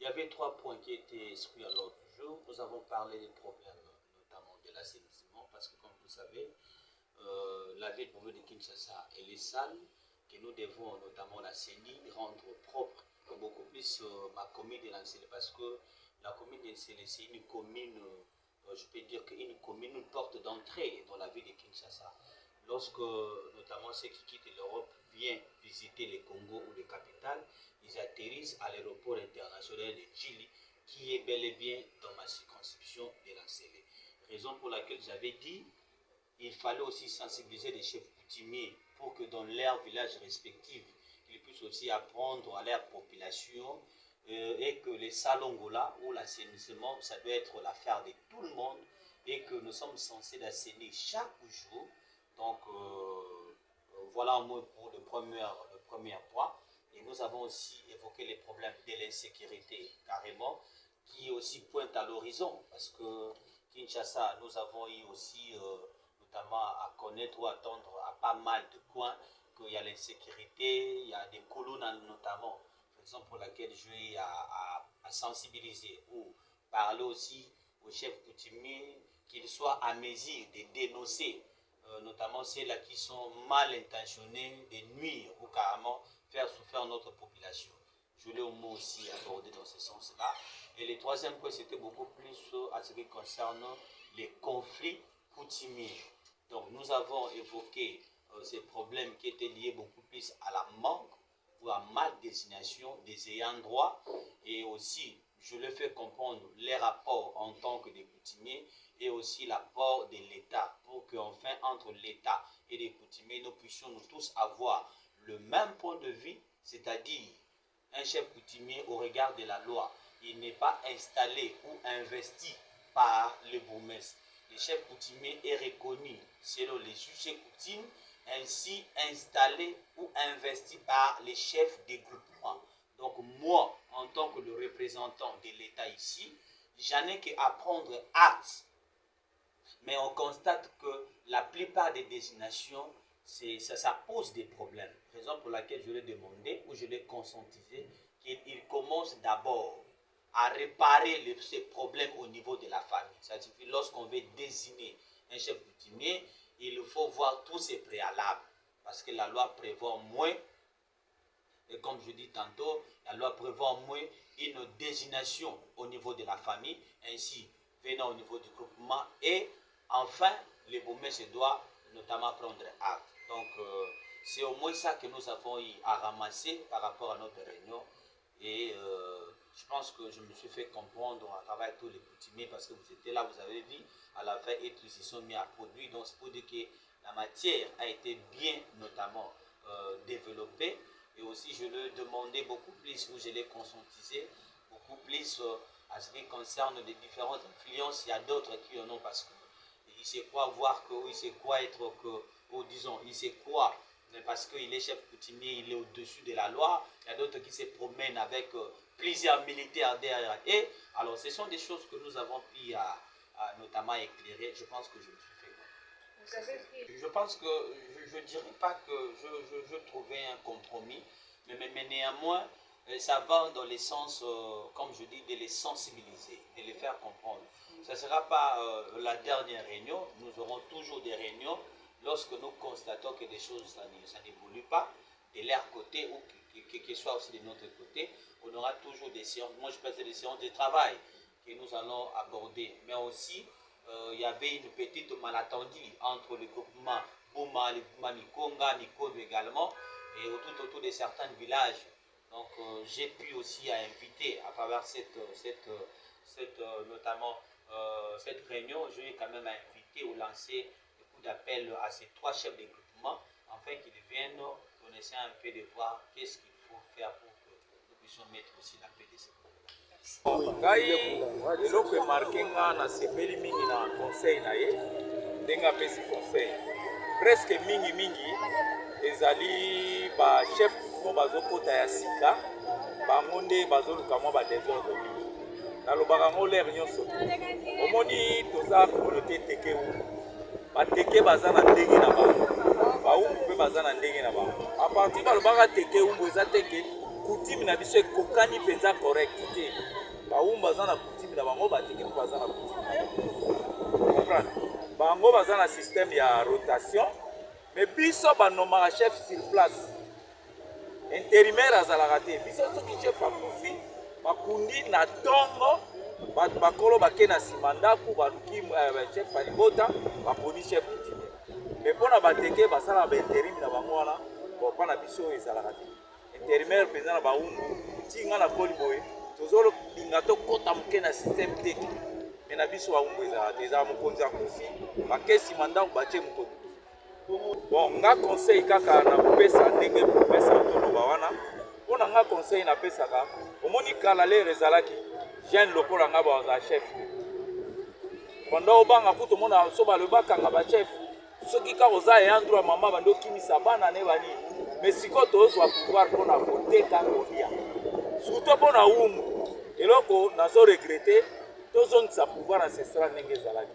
Il y avait 3 points qui étaient inscrits à l'ordre du jour. Nous avons parlé des problèmes, notamment de l'assainissement, parce que comme vous savez, la ville de Kinshasa, elle est sale, que nous devons notamment l'assainir, rendre propre, beaucoup plus ma commune de Lancélé, parce que la commune de Lancélé, c'est une commune, je peux dire qu'une commune, une porte d'entrée dans la ville de Kinshasa. Lorsque notamment ceux qui quittent l'Europe viennent visiter les Congo ou les capitales, ils atterrissent à l'aéroport international de Djili, qui est bel et bien dans ma circonscription de Lancélé. Raison pour laquelle j'avais dit il fallait aussi sensibiliser les chefs coutumiers pour que dans leurs villages respectifs, ils puissent aussi apprendre à leur population et que les salongola ou l'assainissement, ça doit être l'affaire de tout le monde et que nous sommes censés l'assainir chaque jour. Donc, voilà au moins pour le premier point. Et nous avons aussi évoqué les problèmes de l'insécurité, carrément, qui aussi pointe à l'horizon. Parce que Kinshasa, nous avons eu aussi, notamment à connaître ou attendre à pas mal de coins, qu'il y a l'insécurité, il y a des colonnes notamment, raison pour laquelle je vais à sensibiliser ou parler aussi aux chefs coutumiers qu'ils soient à mesure de dénoncer notamment ceux-là qui sont mal intentionnés de nuire ou carrément faire souffrir notre population. Je l'ai au moins aussi abordé dans ce sens-là. Et le troisième point, c'était beaucoup plus à ce qui concerne les conflits coutumiers. Donc nous avons évoqué ces problèmes qui étaient liés beaucoup plus à la manque ou à mal désignation des ayants droit et aussi je le fais comprendre les rapports en tant que des coutumiers et aussi l'apport de l'État pour qu'enfin entre l'État et les coutumiers nous puissions nous tous avoir le même point de vue, c'est-à-dire un chef coutumier au regard de la loi, il n'est pas installé ou investi par le bourgmestre. Le chef coutumier est reconnu selon les juges et coutumes, ainsi installé ou investi par les chefs des groupements. Donc moi, en tant que le représentant de l'État ici, j'en ai qu'à prendre acte. Mais on constate que la plupart des désignations, ça pose des problèmes. Raison pour laquelle je l'ai demandé ou je l'ai conscientisé qu'il commence d'abord à réparer ces problèmes au niveau de la famille. C'est-à-dire que lorsqu'on veut désigner un chef coutumier, il faut voir tous ces préalables. Parce que la loi prévoit moins, et comme je dis tantôt, la loi prévoit moins une désignation au niveau de la famille, ainsi venant au niveau du groupement, et enfin, le bourgmestre doit notamment prendre acte. Donc, c'est au moins ça que nous avons eu à ramasser par rapport à notre réunion. Et je pense que je me suis fait comprendre à travers tous les coutumiers parce que vous étiez là, vous avez vu à la fin et tous se sont mis à produire. Donc, c'est pour dire que la matière a été bien notamment développée. Et aussi, je l'ai demandé beaucoup plus, ou je l'ai conscientisé beaucoup plus à ce qui concerne les différentes influences. Il y a d'autres qui en ont parce qu'il sait quoi voir que, il sait quoi être que, ou disons, il sait quoi, mais parce qu'il est chef coutumier, il est au-dessus de la loi. Il y a d'autres qui se promènent avec plusieurs militaires derrière. Et alors, ce sont des choses que nous avons pu notamment éclairer. Je pense que je me suis fait. Je pense que je ne dirais pas que je trouvais un compromis, mais néanmoins, ça va dans le sens, comme je dis, de les sensibiliser, de les faire comprendre. Ce ne sera pas la dernière réunion, nous aurons toujours des réunions lorsque nous constatons que des choses, ça n'évolue pas de leur côté ou que ce soit aussi de notre côté. On aura toujours des séances, moi je pense des séances de travail que nous allons aborder, mais aussi il y avait une petite malentendu entre le groupement Bouma, le groupement Nikonga, Nikondo également, et autour de certains villages. Donc j'ai pu aussi inviter à travers notamment cette réunion, je vais quand même inviter ou lancer des coups d'appel à ces 3 chefs de groupement, afin qu'ils viennent connaître un peu de voir qu'est-ce qu'il faut faire pour que nous puissions mettre aussi la paix de ces problèmes. Ngai eloko emarke nga na sepeli mingi na conseil na ye ndenge apesi conseil presque mingi ezali ba chef coutumier bazokota ya sika bango nde bazoluka mwa badésordre mingi nalobaka ngo lere nyonso omoni toza communauté teke umbu bateke baza na ndenge na bango baumbu mpe baza na ndenge na bango apartir balobaka teke umbu eza teke coutume na biso ekokani mpenza correct te. Baumbu baza na coutume na bango bateke mpo baza na coutume. Comprendre? Bango baza na système ya rotation, mais biso banomaka chef sur place. Intérimaire azalaka te. Biso soki chef akufi bakundi na ntongo bato bakolo bake na nsima ndako baluki chef alibota baponi chef coutumier. Mais mpona bateke basala baintérim na bango wana mpa na biso oyo ezalaka te. Intérimaire mpenza na baumbu ntinga na koli boye tozolinga tokɔta moke na système teki. Mais na biso baumbu ezalaka te. Ezala mokonzi akufi bake nsima ndako batie mokonzi. Bon, nga conseil kaka na kopesa ndenge kopesa toloba wana. Mpona nga conseil na pesaka omoni kala lere ezalaki jeune lokola nga baza chef. Pendant obanga kuto mona so balobakanga ba chef soki ka oza yandro mama bando kimisa bana ne bani mais siko tozwa pouvoir mpona koteka kolia surtout mpona umbu eloko nazo regretter tozongisa pouvoir ancestral ndenge ezalaki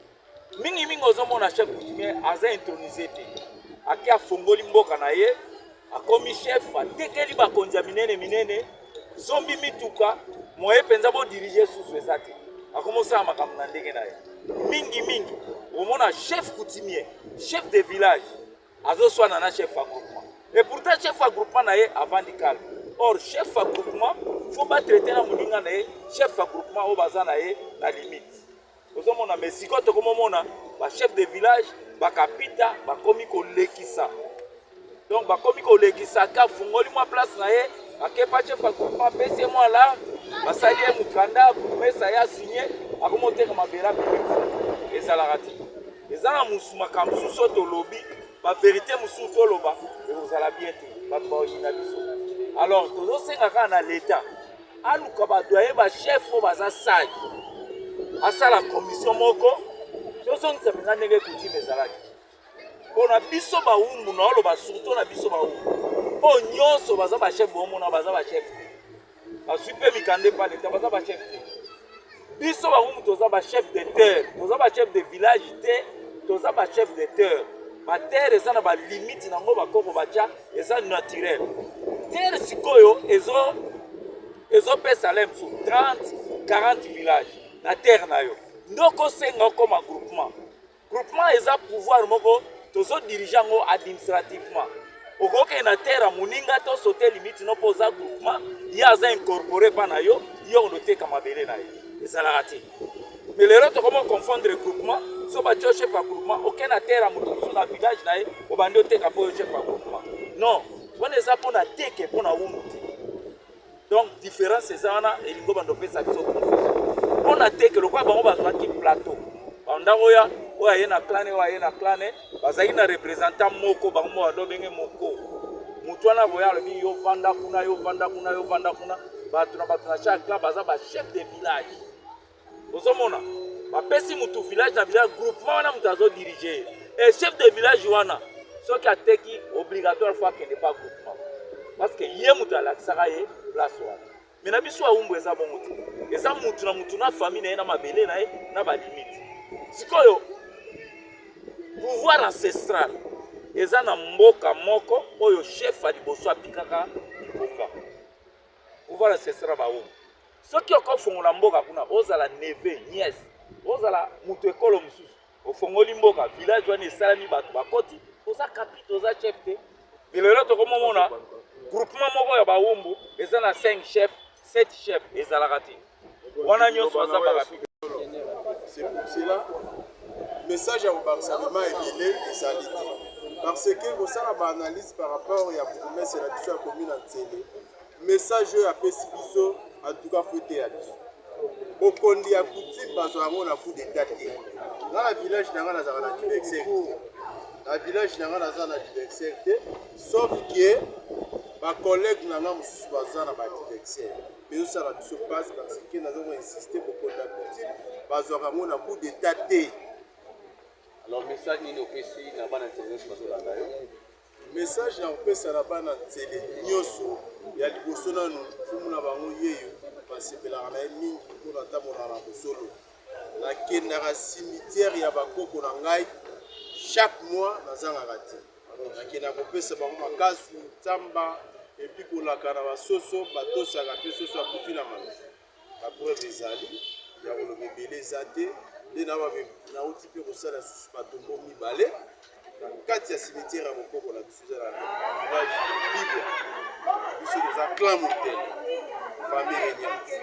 mingi ozomona chef coutumier aza intronisé te aki afongoli mboka na ye akomi chef atekeli bakonzi ya minene zombi mituka moye mpenza bodirige susu eza te akomosala makambo na ndenge na ye mingi omona chef coutumier chef de village azoswana na chef à groupement et pourtant chef à groupement na ye avandi calme. Or chef à groupement faut pas traiter na moninga na ye chef à groupement oyo baza na ye na limite ozomona mais sikoyo tokomomona bachef de village bakapita bakomi kolekisa donc bakomi kolekisa ka fungoli mwa place na ye akepa chef à groupement apesi ye mwa la basali ye mokanda mesa ye asinye akomoteka mabela ezalaka te eza na makambo mosusu oyo tolobi baverité mosusu toloba ekozala bien te bato baoyina biso. Alors tozosenga kaka na leta aluka bato aye bachef oyo baza sage asala commission moko tozongisa mpenza ndenge coutume ezalaki mpona biso baumbu na oloba surtout na biso baumbu oyo nyonso baza bachef boomona baza bachef te bazwi mpe mikande mpa leta baza bachef te biso baumbu toza bachef de terre toza bachef de village te toza bachef de terre baterre eza na balimite nango bakoko batya eza naturel terre sikoyo ezopesa lem su 30-40 village na terre na yo ndoko osenga okoma groupement eza pouvoir moko tozodirige yango administrativement okoke na terre ya moninga tosote limite no mpo oza groupement ye aza incorporé mpa na yo yo ndoteka mabele na ye ezalaka te. Mais lelo tokoma confondre groupement so batyo chef ya groupement oke na terre ya moto mosusu na village na ye obandi oteka mpo yo chef ya groupement non wana eza mpona teke mpona umbu te. Donc différence eza wana elingo bando pesa biso confusion mpona teke lokola bango bazwaki plateau bandako oyo aye na clane oyo aye na clane bazalaki na représentant moko bango mo bando benge moko motu wana boya alobi yo vanda kuna yo vanda kuna yo vanda kuna bato na chaque clan baza bachef de village ozomona bapesi mutu village na village groupement wana mutu azodirige et chef de village wana soki ateki obligatoire fois akende pa groupement parce que ye mutu alakisaka ye place wana. Mais na biso aumbu eza bongo te eza mutu na famille na ye na mabele na ye na balimite sikoyo pouvoir ancestral eza na mboka moko oyo chef a liboso apikaka likonga pouvoir ancestral baumbu soki okofongola mboka kuna ozala neve nièce ozala mutu ekolo mosusu ofongoli mboka village wana esalami bato bakoti oza kapite oza chef te. Mais lelo tokomomona groupement moko ya baumbu eza na 5 chef 7 chef ezalaka te wana nyonso aza bakapite. C'est pour cela message à Barcelona et Bilé et Salité parce que vous savez analyse par rapport à promesse et la mission commune en télé message à Pessibiso en tout cas faut être au kondi à coutume parce qu'on a fou des dates dans la village dans la diversité la village dans la diversité sauf que ma collègue n'a pas mususu baza na diversité mais ça la mission passe parce que nous avons insisté pour qu'on a coutume parce qu'on a coup d'état té. Alors message ni opesi na bana télé sur la radio. Message na opesi na bana télé nyoso ya liboso nanu fumu na bango yeyo basepelaka na ye mingi mpona ntamona na bosolo nakendaka cimetière ya bakoko na ngai chaque mois nazangaka te nakendaka kopesa bango makasu nzamba epuis kolaka na basoso batosaka mpe soso akufi na mano bapreuve ezali ya koloba ebele eza te nde nauti mpe kosala susu batombo mibale na kati ya cimetière ya mokoko na biso eza na village bibia biso toza clan montel famille regnante.